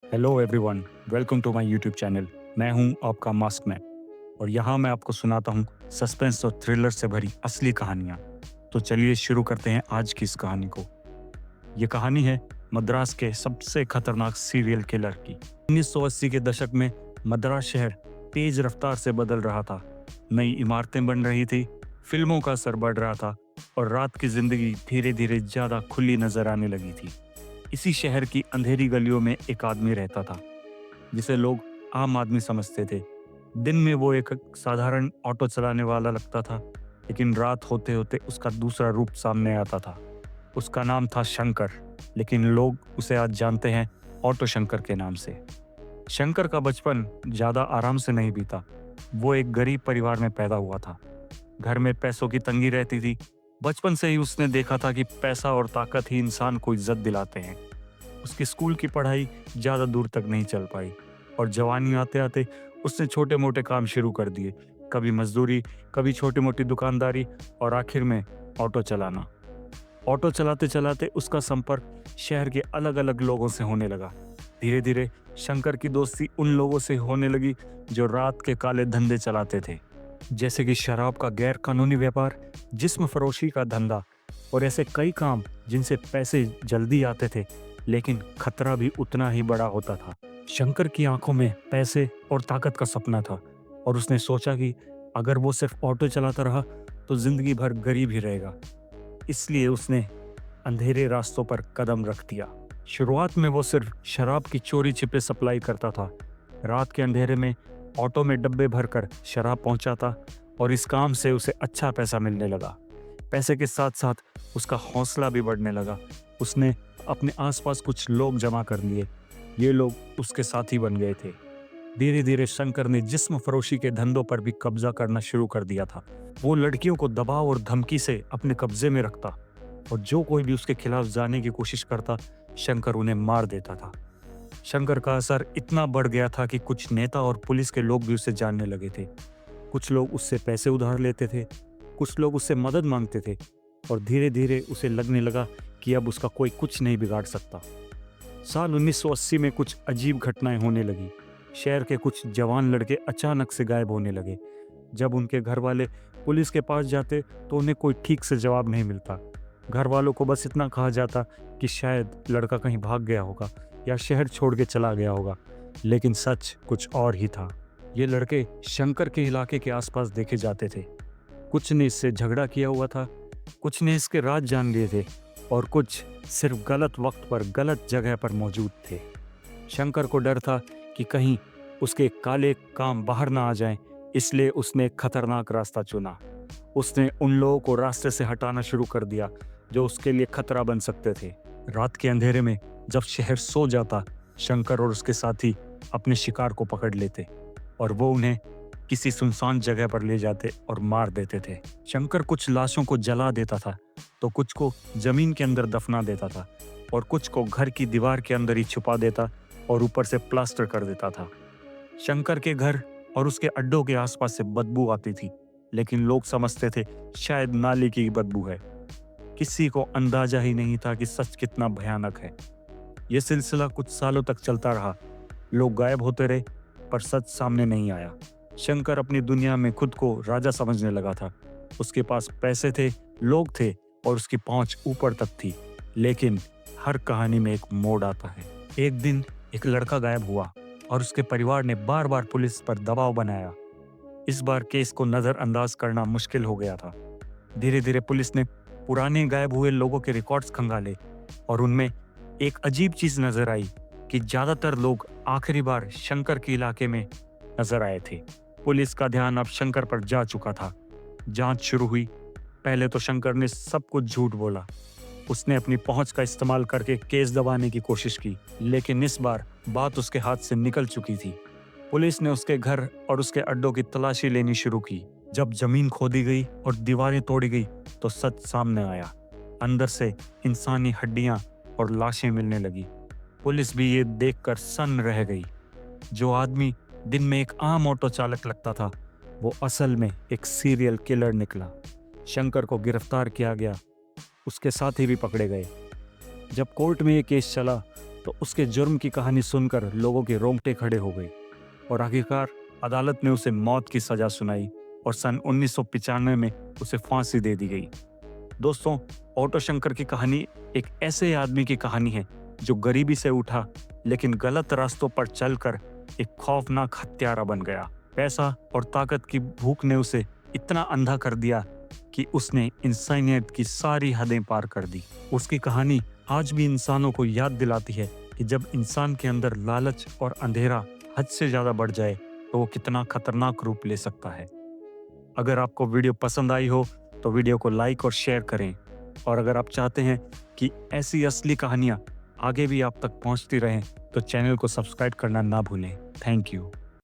Hello everyone, welcome to my YouTube channel. मैं हूं आपका मास्क मैन और यहां मैं आपको सुनाता हूं सस्पेंस और थ्रिलर से भरी असली कहानियां। तो चलिए शुरू करते हैं आज की इस कहानी को। ये कहानी है मद्रास के सबसे खतरनाक सीरियल किलर की। 1980 के दशक में मद्रास शहर तेज रफ्तार से बदल रहा था। नई इमारतें बन रही थी, फिल्मों का असर बढ़ रहा था और रात की जिंदगी धीरे धीरे ज्यादा खुली नजर आने लगी थी। इसी शहर की अंधेरी गलियों में एक आदमी रहता था जिसे लोग आम आदमी समझते थे। दिन में वो एक साधारण ऑटो चलाने वाला लगता था, लेकिन रात होते होते उसका दूसरा रूप सामने आता था। उसका नाम था शंकर, लेकिन लोग उसे आज जानते हैं ऑटो शंकर के नाम से। शंकर का बचपन ज्यादा आराम से नहीं बीता। वो एक गरीब परिवार में पैदा हुआ था। घर में पैसों की तंगी रहती थी। बचपन से ही उसने देखा था कि पैसा और ताकत ही इंसान को इज्जत दिलाते हैं। उसकी स्कूल की पढ़ाई ज्यादा दूर तक नहीं चल पाई और जवानी आते आते उसने छोटे मोटे काम शुरू कर दिए। कभी मजदूरी, कभी छोटी मोटी दुकानदारी और आखिर में ऑटो चलाना। ऑटो चलाते चलाते उसका संपर्क शहर के अलग अलग लोगों से होने लगा। धीरे धीरे शंकर की दोस्ती उन लोगों से होने लगी जो रात के काले धंधे चलाते थे, जैसे कि शराब का गैर कानूनी व्यापार, जिस्म फरोशी का धंधा और ऐसे कई काम जिनसे पैसे जल्दी आते थे, लेकिन खतरा भी उतना ही बड़ा होता था। शंकर की आंखों में पैसे और ताकत का सपना था और उसने सोचा कि अगर वो सिर्फ ऑटो चलाता रहा तो जिंदगी भर गरीब ही रहेगा। इसलिए उसने अंधेरे रास्तों पर कदम रख दिया। शुरुआत में वो सिर्फ शराब की चोरी छिपे सप्लाई करता था। रात के अंधेरे में ऑटो में डब्बे भरकर शराब पहुंचाता और इस काम से उसे अच्छा पैसा मिलने लगा। पैसे के साथ साथ उसका हौसला भी बढ़ने लगा। उसने अपने आसपास कुछ लोग जमा कर लिए। ये लोग उसके साथी बन गए थे। धीरे धीरे शंकर ने जिस्म फरोशी के धंधों पर भी कब्जा करना शुरू कर दिया था। वो लड़कियों को दबाव और धमकी से अपने कब्जे में रखता और जो कोई भी उसके खिलाफ जाने की कोशिश करता, शंकर उन्हें मार देता था। शंकर का असर इतना बढ़ गया था कि कुछ नेता और पुलिस के लोग भी उसे जानने लगे थे। कुछ लोग उससे पैसे उधार लेते थे, कुछ लोग उससे मदद मांगते थे और धीरे धीरे उसे लगने लगा कि अब उसका कोई कुछ नहीं बिगाड़ सकता। साल 1980 में कुछ अजीब घटनाएं होने लगी। शहर के कुछ जवान लड़के अचानक से गायब होने लगे। जब उनके घर वाले पुलिस के पास जाते तो उन्हें कोई ठीक से जवाब नहीं मिलता। घर वालों को बस इतना कहा जाता कि शायद लड़का कहीं भाग गया होगा या शहर छोड़ के चला गया होगा, लेकिन सच कुछ और ही था। ये लड़के शंकर के इलाके के आसपास देखे जाते थे। कुछ ने इससे झगड़ा किया हुआ था, कुछ ने इसके राज जान लिए थे और कुछ सिर्फ गलत वक्त पर गलत जगह पर मौजूद थे। शंकर को डर था कि कहीं उसके काले काम बाहर ना आ जाएं, इसलिए उसने एक खतरनाक रास्ता चुना। उसने उन लोगों को रास्ते से हटाना शुरू कर दिया जो उसके लिए खतरा बन सकते थे। रात के अंधेरे में जब शहर सो जाता, शंकर और उसके साथी अपने शिकार को पकड़ लेते और वो उन्हें किसी सुनसान जगह पर ले जाते और मार देते थे। शंकर कुछ लाशों को जला देता था तो कुछ को जमीन के अंदर दफना देता था और कुछ को घर की दीवार के अंदर ही छुपा देता और ऊपर से प्लास्टर कर देता था। शंकर के घर और उसके अड्डों के आसपास से बदबू आती थी, लेकिन लोग समझते थे शायद नाली की बदबू है। किसी को अंदाजा ही नहीं था कि सच कितना भयानक है। यह सिलसिला कुछ सालों तक चलता रहा। लोग गायब होते रहे पर सच सामने नहीं आया। शंकर अपनी दुनिया में खुद को राजा समझने लगा था। उसके पास पैसे थे, लोग थे और उसकी पहुंच ऊपर तक थी। लेकिन हर कहानी में एक मोड़ आता है। एक दिन एक लड़का गायब हुआ और उसके परिवार ने बार बार पुलिस पर दबाव बनाया। इस बार केस को नजरअंदाज करना मुश्किल हो गया था। धीरे धीरे पुलिस ने पुराने गायब हुए लोगों के रिकॉर्ड्स खंगाले और उनमें एक अजीब चीज नजर आई कि ज्यादातर लोग आखिरी बार शंकर के इलाके में नजर आए थे। पुलिस का ध्यान अब शंकर पर जा चुका था। जांच शुरू हुई। पहले तो शंकर ने सब कुछ झूठ बोला। उसने अपनी पहुंच का इस्तेमाल करके केस दबाने की कोशिश की, लेकिन इस बार बात उसके हाथ से निकल चुकी थी। पुलिस ने उसके घर और उसके अड्डों की तलाशी लेनी शुरू की। जब जमीन खोदी गई और दीवारें तोड़ी गई तो सच सामने आया। अंदर से इंसानी हड्डियां और लाशें मिलने लगी। पुलिस भी ये देखकर सन्न रह गई। जो आदमी दिन में एक आम ऑटो चालक लगता था, वो असल में एक सीरियल किलर निकला। शंकर को गिरफ्तार किया गया। उसके साथी भी पकड़े गए। जब कोर्ट में ये केस चला तो उसके जुर्म की कहानी सुनकर लोगों के रोंगटे खड़े हो गए और आखिरकार अदालत ने उसे मौत की सजा सुनाई और सन 1995 में उसे फांसी दे दी गई। दोस्तों, ऑटो शंकर की कहानी एक ऐसे आदमी की कहानी है जो गरीबी से उठा लेकिन गलत रास्तों पर चलकर एक खौफनाक हत्यारा बन गया। पैसा और ताकत की भूख ने उसे इतना अंधा कर दिया कि उसने इंसानियत की सारी हदें पार कर दी। उसकी कहानी आज भी इंसानों को याद दिलाती है कि जब इंसान के अंदर लालच और अंधेरा हद से ज्यादा बढ़ जाए तो वो कितना खतरनाक रूप ले सकता है। अगर आपको वीडियो पसंद आई हो तो वीडियो को लाइक और शेयर करें, और अगर आप चाहते हैं कि ऐसी असली कहानियां आगे भी आप तक पहुंचती रहें तो चैनल को सब्सक्राइब करना ना भूलें। Thank you.